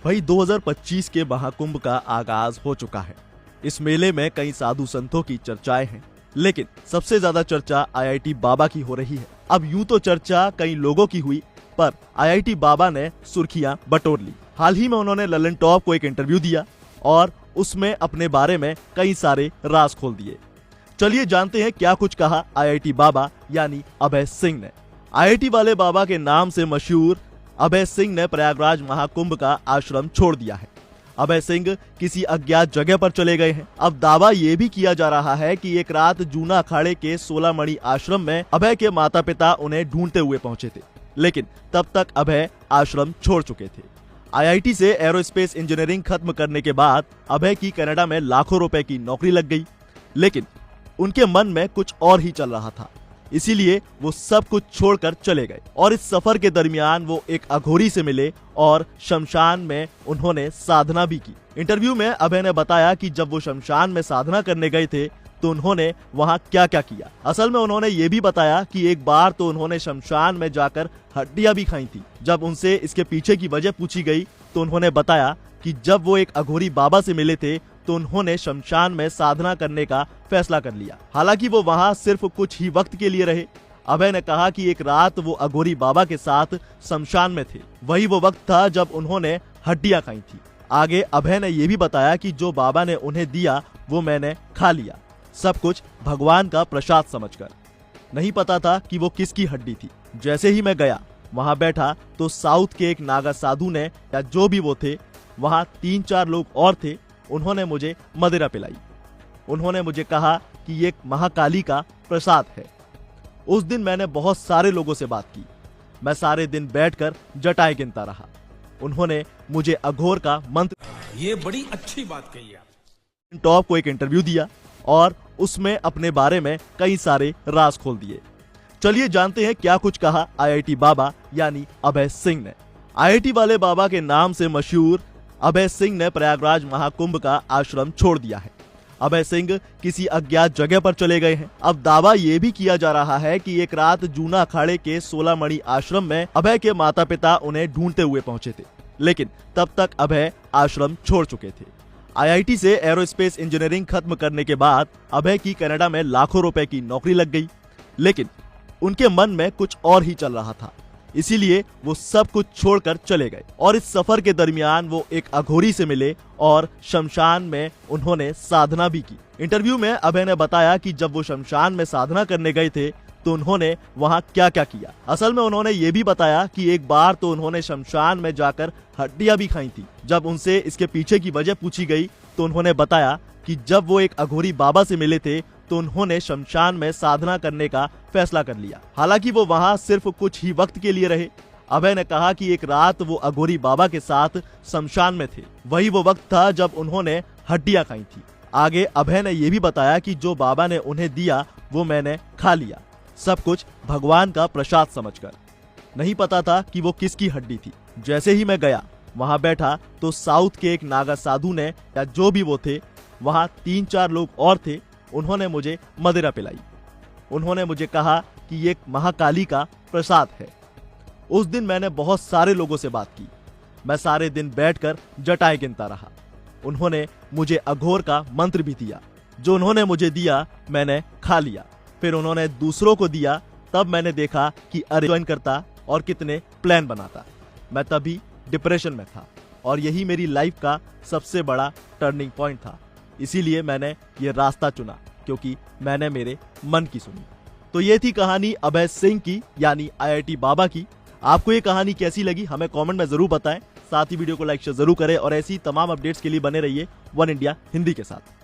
वही 2025 के महाकुंभ का आगाज हो चुका है। इस मेले में कई साधु संतों की चर्चाएं हैं, लेकिन सबसे ज्यादा चर्चा आईआईटी बाबा की हो रही है। अब यूं तो चर्चा कई लोगों की हुई, पर आईआईटी बाबा ने सुर्खियां बटोर ली। हाल ही में उन्होंने ललन टॉप को एक इंटरव्यू दिया और उसमें अपने बारे में कई सारे राज खोल दिए। चलिए जानते हैं क्या कुछ कहा आईआईटी बाबा यानी अभय सिंह ने। आईआईटी वाले बाबा के नाम से मशहूर अभय सिंह ने प्रयागराज महाकुंभ का आश्रम छोड़ दिया है। अभय सिंह किसी अज्ञात जगह पर चले गए हैं। अब दावा ये भी किया जा रहा है कि एक रात जूना अखाड़े के 16 मणि आश्रम में अभय के माता पिता उन्हें ढूंढते हुए पहुंचे थे, लेकिन तब तक अभय आश्रम छोड़ चुके थे। आईआईटी से एरोस्पेस इंजीनियरिंग खत्म करने के बाद अभय की कनाडा में लाखों रुपए की नौकरी लग गई, लेकिन उनके मन में कुछ और ही चल रहा था, इसीलिए वो सब कुछ छोड़कर चले गए। और इस सफर के दरमियान वो एक अघोरी से मिले और शमशान में उन्होंने साधना भी की। इंटरव्यू में अभय ने बताया कि जब वो शमशान में साधना करने गए थे तो उन्होंने वहां क्या क्या किया। असल में उन्होंने ये भी बताया कि एक बार तो उन्होंने शमशान में जाकर हड्डियां भी खाई थी। जब उनसे इसके पीछे की वजह पूछी गई तो उन्होंने बताया कि जब वो एक अघोरी बाबा से मिले थे तो उन्होंने शमशान में साधना करने का फैसला कर लिया। हालांकि वो वहां सिर्फ कुछ ही वक्त के लिए रहे। अभय ने कहा कि एक रात वो अघोरी बाबा के साथ शमशान में थे। वही वो वक्त था जब उन्होंने हड्डियां खाई थी। आगे अभय ने यह भी बताया कि जो बाबा ने उन्हें दिया वो मैंने खा लिया, सब कुछ भगवान का प्रसाद समझकर। नहीं पता था कि वो किसकी हड्डी थी। जैसे ही मैं गया, वहां बैठा तो साउथ के एक नागा साधु ने या जो भी वो थे, वहां 3-4 लोग और थे, उन्होंने मुझे मदिरा पिलाई। उन्होंने मुझे कहा कि ये महाकाली का प्रसाद है। उस दिन मैंने बहुत सारे लोगों से बात की। मैं सारे दिन बैठकर जटाएं गिनता रहा। उन्होंने मुझे अघोर का मंत्र, ये बड़ी अच्छी बात कही आप। टॉप को एक इंटरव्यू दिया और उसमें अपने बारे में कई सारे राज खोल दिए। चलिए जानते हैं क्या कुछ कहा आईआईटी बाबा यानी अभय सिंह ने। आईआईटी वाले बाबा के नाम से मशहूर अभय सिंह ने प्रयागराज महाकुंभ का आश्रम छोड़ दिया है। अभय सिंह किसी अज्ञात जगह पर चले गए हैं। अब दावा ये भी किया जा रहा है कि एक रात जूना अखाड़े के 16 मणि आश्रम में अभय के माता पिता उन्हें ढूंढते हुए पहुंचे थे, लेकिन तब तक अभय आश्रम छोड़ चुके थे। आईआईटी से एरोस्पेस इंजीनियरिंग खत्म करने के बाद अभय की कनाडा में लाखों रुपए की नौकरी लग गई, लेकिन उनके मन में कुछ और ही चल रहा था, इसीलिए वो सब कुछ छोड़कर चले गए। और इस सफर के दरमियान वो एक अघोरी से मिले और शमशान में उन्होंने साधना भी की। इंटरव्यू में अभय ने बताया कि जब वो शमशान में साधना करने गए थे तो उन्होंने वहां क्या क्या किया। असल में उन्होंने ये भी बताया कि एक बार तो उन्होंने शमशान में जाकर हड्डियां भी खाई थी। जब उनसे इसके पीछे की वजह पूछी गई तो उन्होंने बताया कि जब वो एक अघोरी बाबा से मिले थे तो उन्होंने शमशान में साधना करने का फैसला कर लिया। हालांकि वो वहां सिर्फ कुछ ही वक्त के लिए रहे। अभय ने कहा कि एक रात वो अघोरी बाबा के साथ शमशान में थे। वही वो वक्त था जब उन्होंने हड्डियां खाई थी। आगे अभय ने यह भी बताया कि जो बाबा ने उन्हें दिया वो मैंने खा लिया, सब कुछ भगवान का प्रसाद समझकर। नहीं पता था कि वो किसकी हड्डी थी। जैसे ही मैं गया, वहां बैठा तो साउथ के एक नागा साधु ने या जो भी वो थे, वहां 3-4 लोग और थे, उन्होंने मुझे मदिरा पिलाई। उन्होंने मुझे कहा कि ये महाकाली का प्रसाद है। उस दिन मैंने बहुत सारे लोगों से बात की। मैं सारे दिन बैठकर जटाएं गिनता रहा। उन्होंने मुझे अघोर का मंत्र भी दिया। जो उन्होंने मुझे दिया मैंने खा लिया। फिर उन्होंने दूसरों को दिया। तब मैंने देखा कि अरे ज्वाइन करता और कितने प्लान बनाता। मैं तभी डिप्रेशन में था और यही मेरी लाइफ का सबसे बड़ा टर्निंग पॉइंट था। इसीलिए मैंने ये रास्ता चुना, क्योंकि मैंने मेरे मन की सुनी। तो ये थी कहानी अभय सिंह की यानी आईआईटी बाबा की। आपको ये कहानी कैसी लगी हमें कमेंट में जरूर बताएं। साथ ही वीडियो को लाइक शेयर जरूर करें और ऐसी तमाम अपडेट्स के लिए बने रहिए वन इंडिया हिंदी के साथ।